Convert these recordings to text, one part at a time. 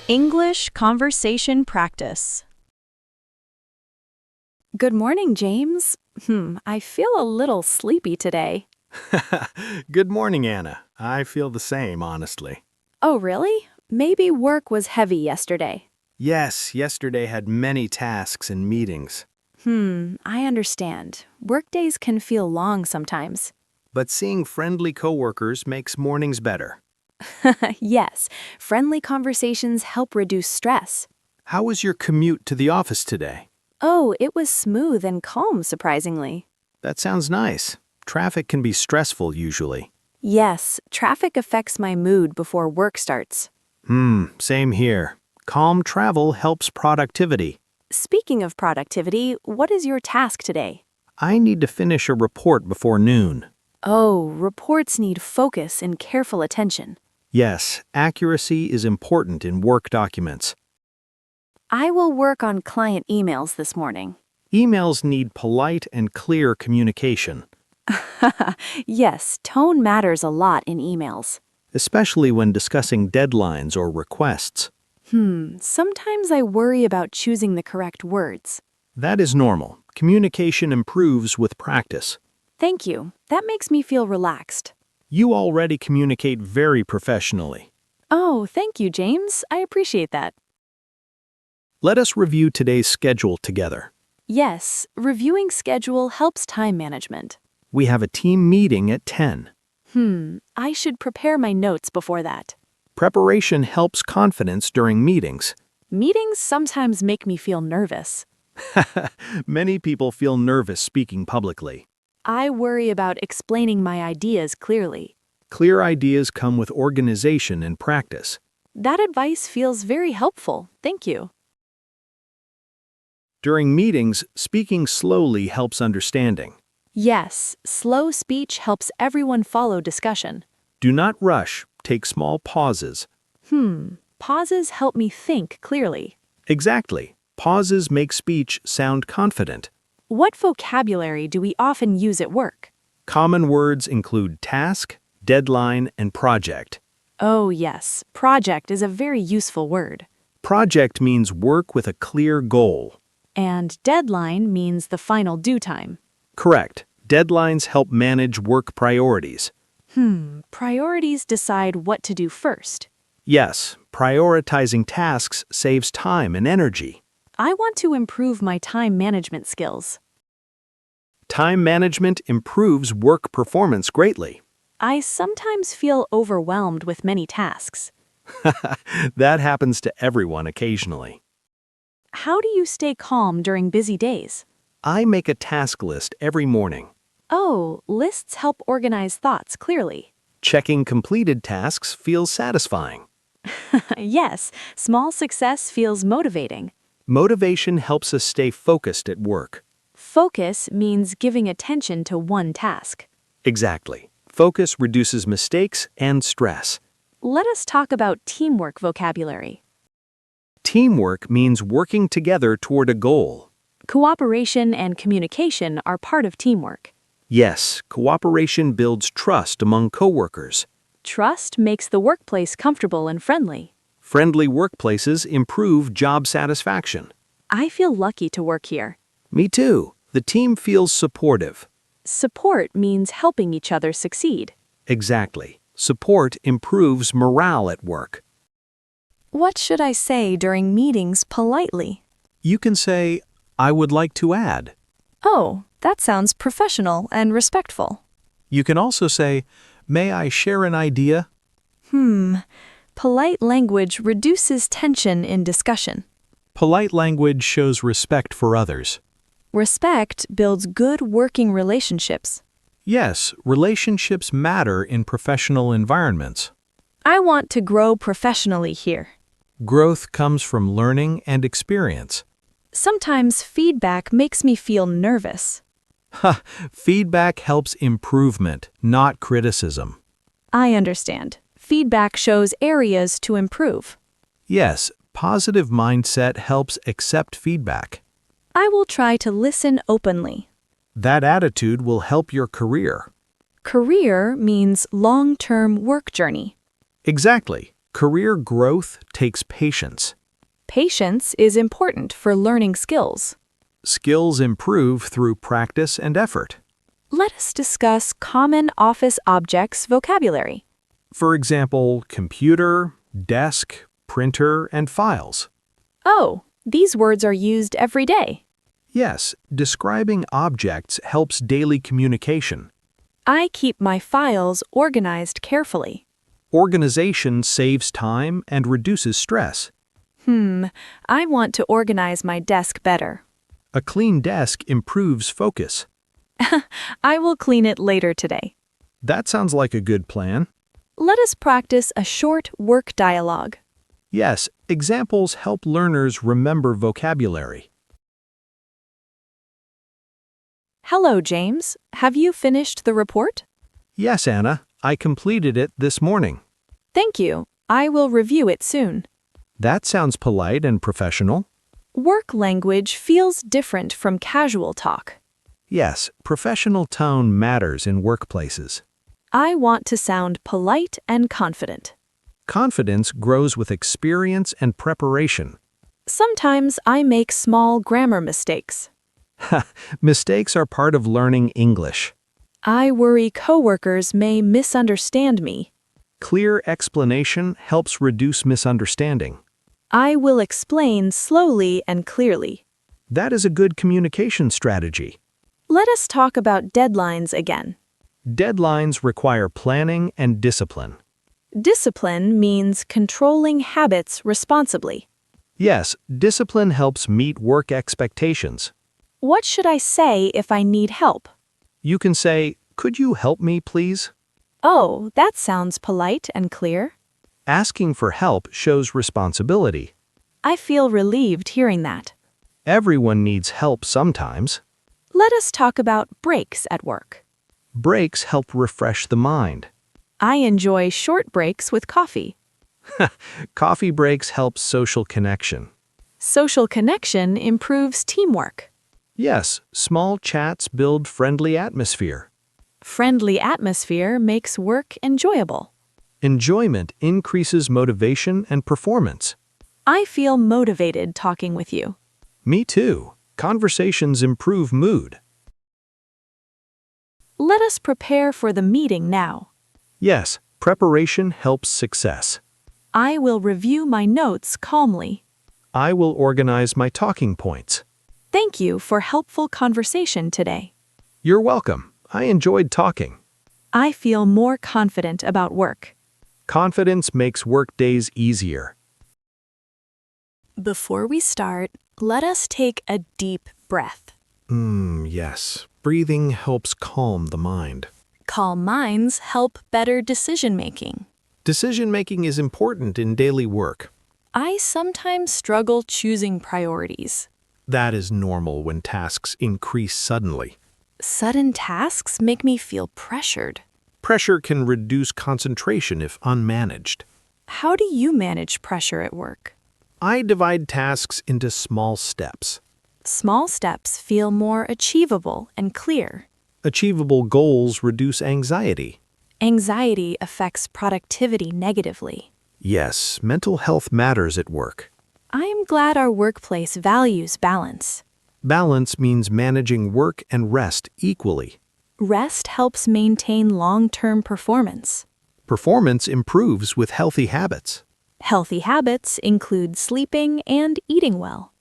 English conversation practice. Good morning, James. I feel a little sleepy today. Good morning, Anna. I feel the same, honestly. Oh, really? Maybe work was heavy yesterday. Yes, yesterday had many tasks and meetings. I understand. Workdays can feel long sometimes. But seeing friendly coworkers makes mornings better. Yes, friendly conversations help reduce stress. How was your commute to the office today? Oh, it was smooth and calm, surprisingly. That sounds nice. Traffic can be stressful usually. Yes, traffic affects my mood before work starts. Same here. Calm travel helps productivity. Speaking of productivity, what is your task today? I need to finish a report before noon. Oh, reports need focus and careful attention. Yes, accuracy is important in work documents. I will work on client emails this morning. Emails need polite and clear communication, Yes, tone matters a lot in emails. especially when discussing deadlines or requests. Sometimes I worry about choosing the correct words. That is normal. Communication improves with practice. Thank you. That makes me feel relaxed. You already communicate very professionally. Oh, thank you, James. I appreciate that. Let us review today's schedule together. Yes, reviewing schedule helps time management. We have a team meeting at 10. I should prepare my notes before that. Preparation helps confidence during meetings. Meetings sometimes make me feel nervous. Many people feel nervous speaking publicly. I worry about explaining my ideas clearly. Clear ideas come with organization and practice. That advice feels very helpful. Thank you. During meetings, speaking slowly helps understanding. Yes, slow speech helps everyone follow discussion. Do not rush, take small pauses. Pauses help me think clearly. Exactly. Pauses make speech sound confident. What vocabulary do we often use at work? Common words include task, deadline, and project. Oh, yes, project is a very useful word. Project means work with a clear goal. And deadline means the final due time. Correct. Deadlines help manage work priorities. Priorities decide what to do first. Yes, prioritizing tasks saves time and energy. I want to improve my time management skills. Time management improves work performance greatly. I sometimes feel overwhelmed with many tasks. That happens to everyone occasionally. How do you stay calm during busy days? I make a task list every morning. Oh, lists help organize thoughts clearly. Checking completed tasks feels satisfying. Yes, small success feels motivating. Motivation helps us stay focused at work. Focus means giving attention to one task. Exactly. Focus reduces mistakes and stress. Let us talk about teamwork vocabulary. Teamwork means working together toward a goal. Cooperation and communication are part of teamwork. Yes, cooperation builds trust among coworkers. Trust makes the workplace comfortable and friendly. Friendly workplaces improve job satisfaction. I feel lucky to work here. Me too. The team feels supportive. Support means helping each other succeed. Exactly. Support improves morale at work. What should I say during meetings politely? You can say, "I would like to add." Oh, that sounds professional and respectful. You can also say, "May I share an idea?" Polite language reduces tension in discussion. Polite language shows respect for others. Respect builds good working relationships. Yes, relationships matter in professional environments. I want to grow professionally here. Growth comes from learning and experience. Sometimes feedback makes me feel nervous. Feedback helps improvement, not criticism. I understand. Feedback shows areas to improve. Yes, positive mindset helps accept feedback. I will try to listen openly. That attitude will help your career. Career means long-term work journey. Exactly. Career growth takes patience. Patience is important for learning skills. Skills improve through practice and effort. Let us discuss common office objects vocabulary. For example, computer, desk, printer, and files. Oh, these words are used every day. Yes, describing objects helps daily communication. I keep my files organized carefully. Organization saves time and reduces stress. I want to organize my desk better. A clean desk improves focus. I will clean it later today. That sounds like a good plan. Let us practice a short work dialogue. Yes, examples help learners remember vocabulary. Hello, James. Have you finished the report? Yes, Anna, I completed it this morning. Thank you. I will review it soon. That sounds polite and professional. Work language feels different from casual talk. Yes, professional tone matters in workplaces. I want to sound polite and confident. Confidence grows with experience and preparation. Sometimes I make small grammar mistakes. Mistakes are part of learning English. I worry coworkers may misunderstand me. Clear explanation helps reduce misunderstanding. I will explain slowly and clearly. That is a good communication strategy. Let us talk about deadlines again. Deadlines require planning and discipline. Discipline means controlling habits responsibly. Yes, discipline helps meet work expectations. What should I say if I need help? You can say, "Could you help me, please?" Oh, that sounds polite and clear. Asking for help shows responsibility. I feel relieved hearing that. Everyone needs help sometimes. Let us talk about breaks at work. Breaks help refresh the mind. I enjoy short breaks with coffee. Coffee breaks help social connection. Social connection improves teamwork. Yes, small chats build friendly atmosphere. Friendly atmosphere makes work enjoyable. Enjoyment increases motivation and performance. I feel motivated talking with you. Me too. Conversations improve mood. Let us prepare for the meeting now. Yes, preparation helps success. I will review my notes calmly. I will organize my talking points. Thank you for helpful conversation today. You're welcome. I enjoyed talking. I feel more confident about work. Confidence makes work days easier. Before we start, let us take a deep breath. Yes. Breathing helps calm the mind. Calm minds help better decision-making. Decision-making is important in daily work. I sometimes struggle choosing priorities. That is normal when tasks increase suddenly. Sudden tasks make me feel pressured. Pressure can reduce concentration if unmanaged. How do you manage pressure at work? I divide tasks into small steps. Small steps feel more achievable and clear. Achievable goals reduce anxiety. Anxiety affects productivity negatively. Yes, mental health matters at work. I am glad our workplace values balance. Balance means managing work and rest equally. Rest helps maintain long-term performance. Performance improves with healthy habits. Healthy habits include sleeping and eating well.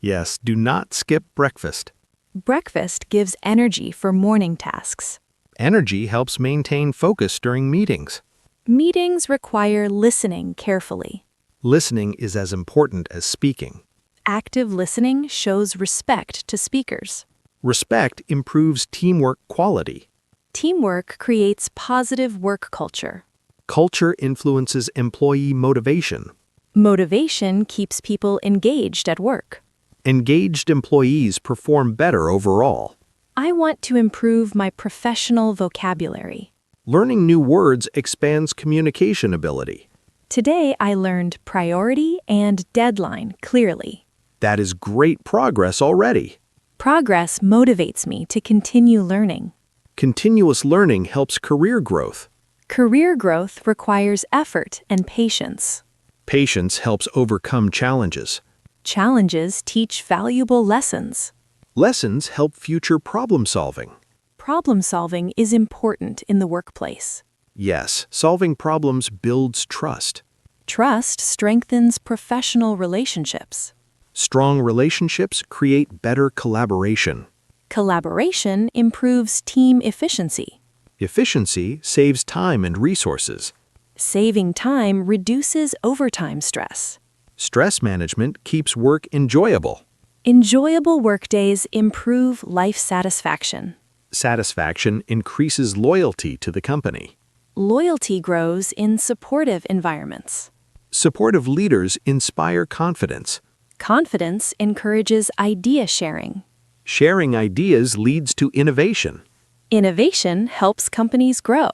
Yes, do not skip breakfast. Breakfast gives energy for morning tasks. Energy helps maintain focus during meetings. Meetings require listening carefully. Listening is as important as speaking. Active listening shows respect to speakers. Respect improves teamwork quality. Teamwork creates positive work culture. Culture influences employee motivation. Motivation keeps people engaged at work. Engaged employees perform better overall. I want to improve my professional vocabulary. Learning new words expands communication ability. Today I learned priority and deadline clearly. That is great progress already. Progress motivates me to continue learning. Continuous learning helps career growth. Career growth requires effort and patience. Patience helps overcome challenges. Challenges teach valuable lessons. Lessons help future problem solving. Problem solving is important in the workplace. Yes, solving problems builds trust. Trust strengthens professional relationships. Strong relationships create better collaboration. Collaboration improves team efficiency. Efficiency saves time and resources. Saving time reduces overtime stress. Stress management keeps work enjoyable. Enjoyable workdays improve life satisfaction. Satisfaction increases loyalty to the company. Loyalty grows in supportive environments. Supportive leaders inspire confidence. Confidence encourages idea sharing. Sharing ideas leads to innovation. Innovation helps companies grow.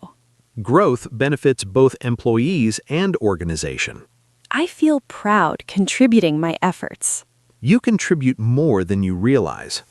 Growth benefits both employees and organization. I feel proud contributing my efforts. You contribute more than you realize.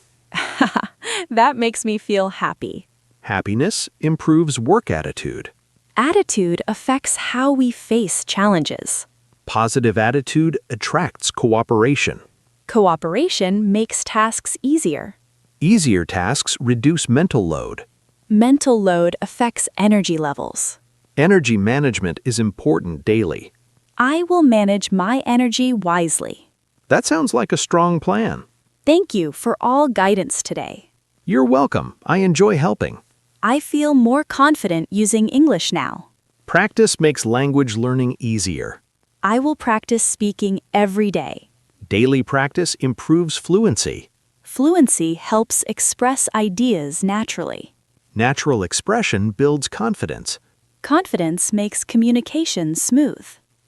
That makes me feel happy. Happiness improves work attitude. Attitude affects how we face challenges. Positive attitude attracts cooperation. Cooperation makes tasks easier. Easier tasks reduce mental load. Mental load affects energy levels. Energy management is important daily. I will manage my energy wisely. That sounds like a strong plan. Thank you for all guidance today. You're welcome. I enjoy helping. I feel more confident using English now. Practice makes language learning easier. I will practice speaking every day. Daily practice improves fluency. Fluency helps express ideas naturally. Natural expression builds confidence. Confidence makes communication smooth.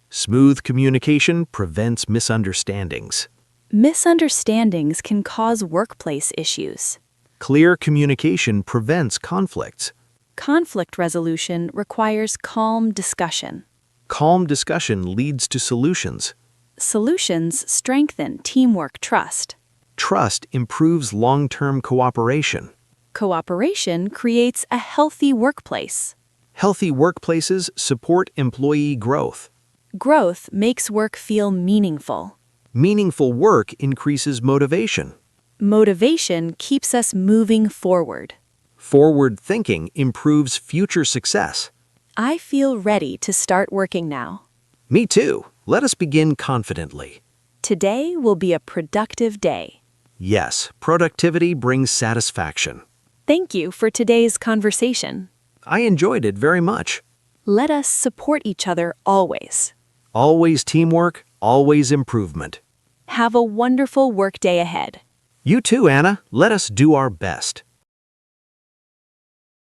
Smooth communication prevents misunderstandings. Misunderstandings can cause workplace issues. Clear communication prevents conflicts. Conflict resolution requires calm discussion. Calm discussion leads to solutions. Solutions strengthen teamwork trust. Trust improves long-term cooperation. Cooperation creates a healthy workplace. Healthy workplaces support employee growth. Growth makes work feel meaningful. Meaningful work increases motivation. Motivation keeps us moving forward. Forward thinking improves future success. I feel ready to start working now. Me too. Let us begin confidently. Today will be a productive day. Yes, productivity brings satisfaction. Thank you for today's conversation. I enjoyed it very much. Let us support each other always. Always teamwork, always improvement. Have a wonderful workday ahead. You too, Anna. Let us do our best.